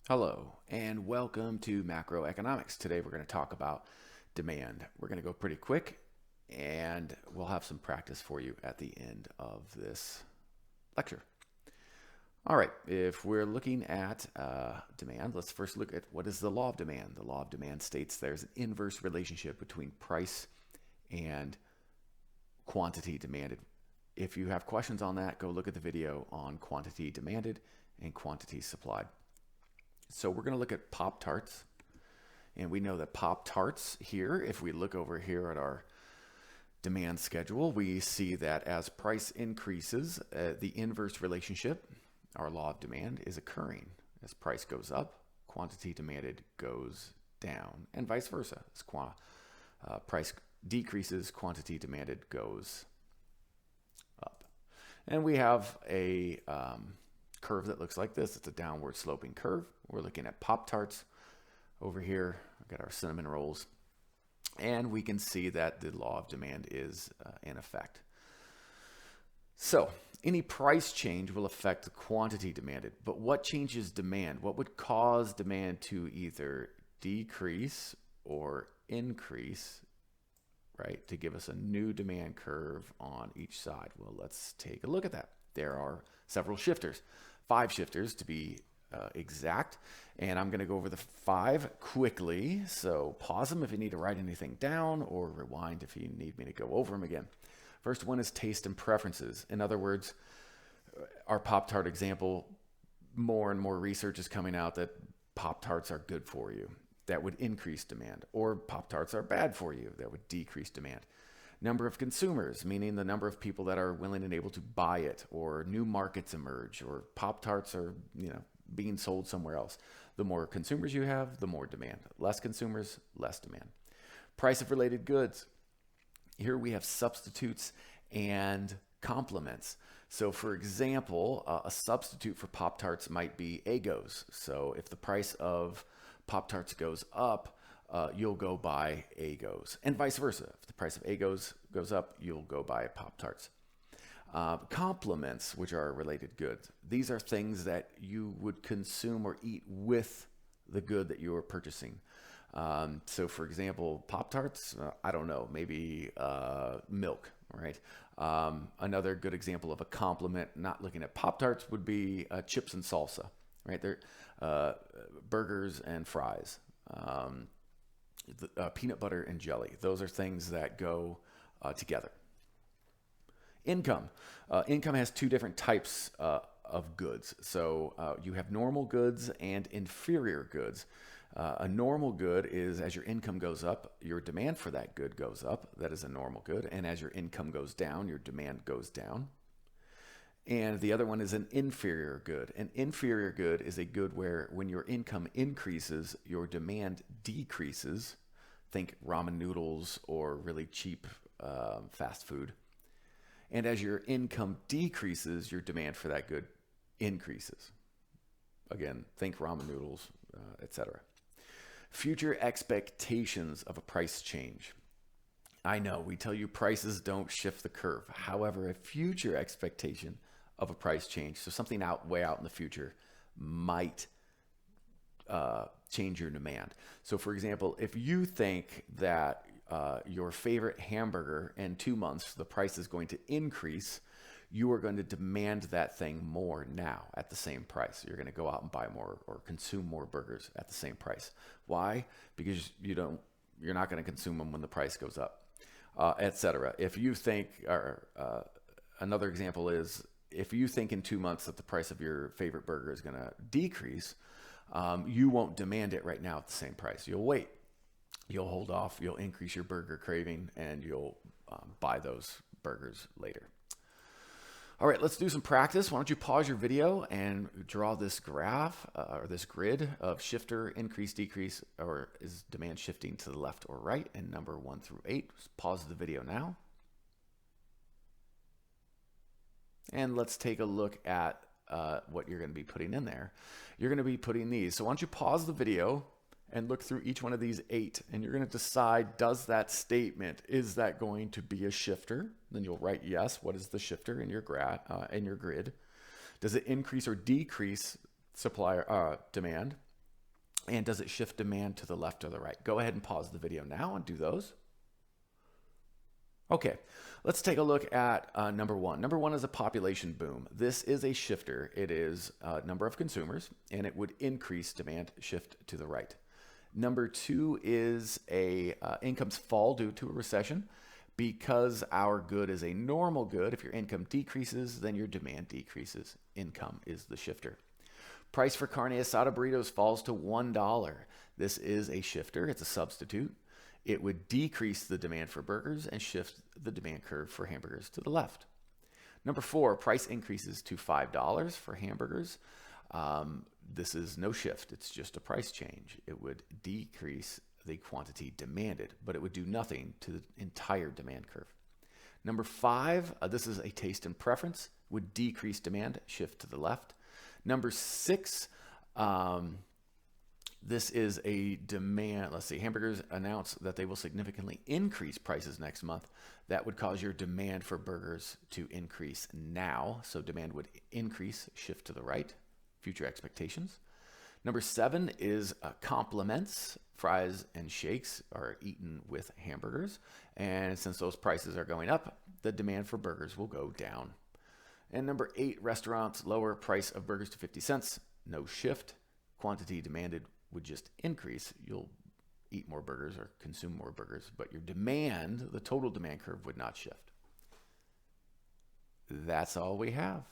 Hello and welcome to Macroeconomics. Today we're going to talk about demand. We're going to go pretty quick and we'll have some practice for you at the end of this lecture. All right, if we're looking at demand, let's first look at what is the law of demand. The law of demand states there's an inverse relationship between price and quantity demanded. If you have questions on that, go look at the video on quantity demanded and quantity supplied. So we're going to look at Pop-Tarts, and we know that Pop-Tarts here, if we look over here at our demand schedule, we see that as price increases, the inverse relationship, our law of demand, is occurring. As price goes up, quantity demanded goes down, and vice versa. As price decreases, quantity demanded goes up. And we have a curve that looks like this. It's a downward sloping curve. We're looking at Pop-Tarts over here. We've got our cinnamon rolls. And we can see that the law of demand is in effect. So any price change will affect the quantity demanded. But what changes demand? What would cause demand to either decrease or increase, right, to give us a new demand curve on each side? Well, let's take a look at that. There are several shifters, 5 shifters to be exact, and I'm going to go over the 5 quickly, so pause them if you need to write anything down or rewind if you need me to go over them again. First one is taste and preferences. In other words, our Pop-Tart example, more and more research is coming out that Pop-Tarts are good for you. That would increase demand. Or Pop-Tarts are bad for you. That would decrease demand. Number of consumers, meaning the number of people that are willing and able to buy it, or new markets emerge, or Pop-Tarts are, being sold somewhere else. The more consumers you have, the more demand. Less consumers, less demand. Price of related goods. Here we have substitutes and complements. So for example, a substitute for Pop-Tarts might be Eggos. So if the price of Pop-Tarts goes up, you'll go buy Eggos, and vice versa. If the price of Eggos goes up, you'll go buy Pop-Tarts. Complements, which are related goods. These are things that you would consume or eat with the good that you are purchasing. So for example, Pop-Tarts, I don't know, maybe milk, right? Another good example of a complement, not looking at Pop-Tarts, would be chips and salsa, right? They're burgers and fries. Peanut butter and jelly. Those are things that go together. Income. Income has 2 different types of goods. So you have normal goods and inferior goods. A normal good is as your income goes up, your demand for that good goes up. That is a normal good. And as your income goes down, your demand goes down. And the other one is an inferior good. An inferior good is a good where when your income increases, your demand decreases. Think ramen noodles or really cheap fast food. And as your income decreases, your demand for that good increases. Again, think ramen noodles, etc. Future expectations of a price change. I know we tell you prices don't shift the curve. However, a future expectation of a price change, so something way out in the future, might change your demand. So for example, if you think that your favorite hamburger in 2 months, the price is going to increase, you are going to demand that thing more now at the same price. You're going to go out and buy more or consume more burgers at the same price. Why? Because you're not going to consume them when the price goes up, etc. If you think, or another example is, if you think in 2 months that the price of your favorite burger is going to decrease, you won't demand it right now at the same price. You'll wait. You'll hold off. You'll increase your burger craving, and you'll buy those burgers later. All right, let's do some practice. Why don't you pause your video and draw this graph or this grid of shifter, increase, decrease, or is demand shifting to the left or right, and number 1 through 8. Just pause the video now. And let's take a look at what you're going to be putting in there. You're going to be putting these. So why don't you pause the video and look through each one of these 8, and you're going to decide, does that statement, is that going to be a shifter? Then you'll write yes. What is the shifter in your grid? Does it increase or decrease supply demand? And does it shift demand to the left or the right? Go ahead and pause the video now and do those. Okay, let's take a look at number one. Number one is a population boom. This is a shifter. It is a number of consumers, and it would increase demand, shift to the right. Number two is a incomes fall due to a recession. Because our good is a normal good, if your income decreases, then your demand decreases. Income is the shifter. Price for carne asada burritos falls to $1. This is a shifter. It's a substitute. It would decrease the demand for burgers and shift the demand curve for hamburgers to the left. Number four, price increases to $5 for hamburgers. This is no shift. It's just a price change. It would decrease the quantity demanded, but it would do nothing to the entire demand curve. Number five, this is a taste and preference, would decrease demand, shift to the left. Number six, this is a demand. Let's see, hamburgers announce that they will significantly increase prices next month. That would cause your demand for burgers to increase now. So demand would increase, shift to the right, future expectations. Number seven is compliments. Fries and shakes are eaten with hamburgers. And since those prices are going up, the demand for burgers will go down. And number eight, restaurants lower price of burgers to 50 cents. No shift. Quantity demanded would just increase. You'll eat more burgers or consume more burgers, but your demand, the total demand curve, would not shift. That's all we have.